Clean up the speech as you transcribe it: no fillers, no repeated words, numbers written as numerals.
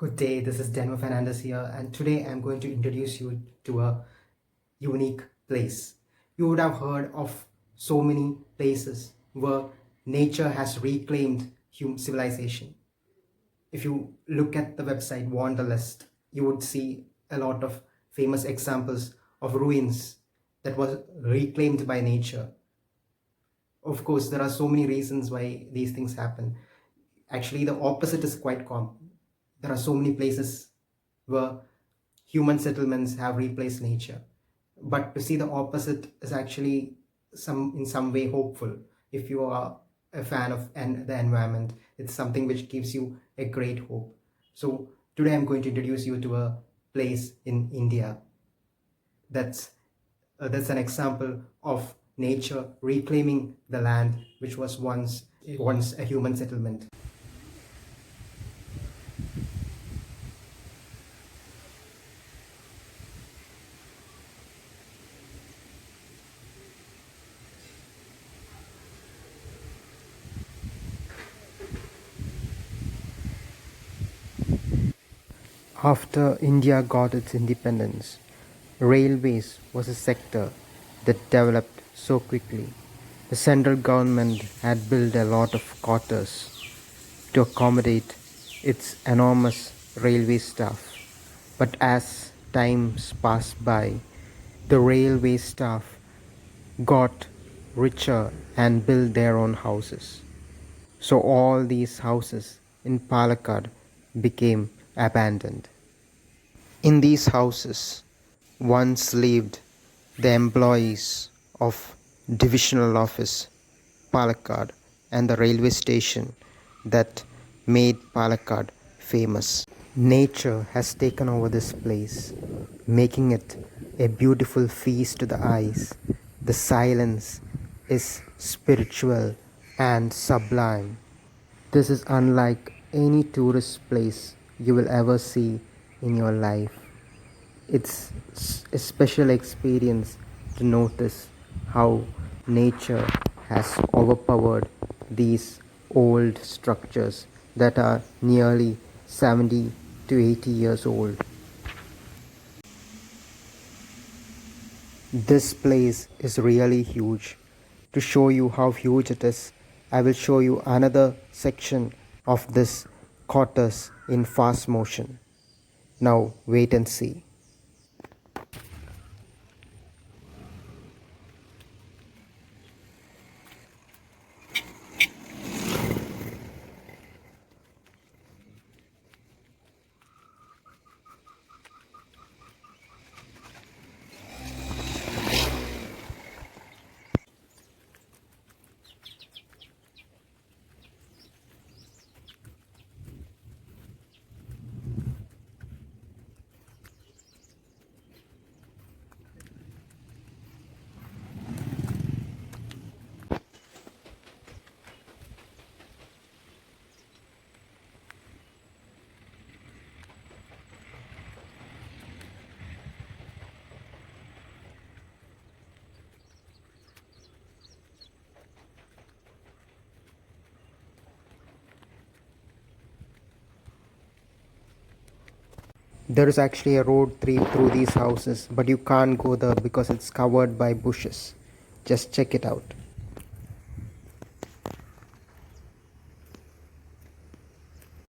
Good day, this is Denver Fernandez here, and today I'm going to introduce you to a unique place. You would have heard of so many places where nature has reclaimed human civilization. If you look at the website Wanderlust, you would see a lot of famous examples of ruins that was reclaimed by nature. Of course, there are so many reasons why these things happen. Actually, the opposite is quite common. There are so many places where human settlements have replaced nature. But to see the opposite is actually in some way hopeful. If you are a fan of the environment, it's something which gives you a great hope. So today I'm going to introduce you to a place in India that's an example of nature reclaiming the land which was once a human settlement. After India got its independence, railways was a sector that developed so quickly. The central government had built a lot of quarters to accommodate its enormous railway staff. But as times passed by, the railway staff got richer and built their own houses. So all these houses in Palakkad became abandoned. In these houses once lived the employees of Divisional Office Palakkad and the railway station that made Palakkad famous. Nature has taken over this place, making it a beautiful feast to the eyes. The silence is spiritual and sublime. This is unlike any tourist place you will ever see in your life. It's a special experience to notice how nature has overpowered these old structures that are nearly 70 to 80 years old. This place is really huge. To show you how huge it is, I will show you another section of this quarters in fast motion. Now wait and see. There is actually a road through these houses, but you can't go there because it's covered by bushes. Just check it out.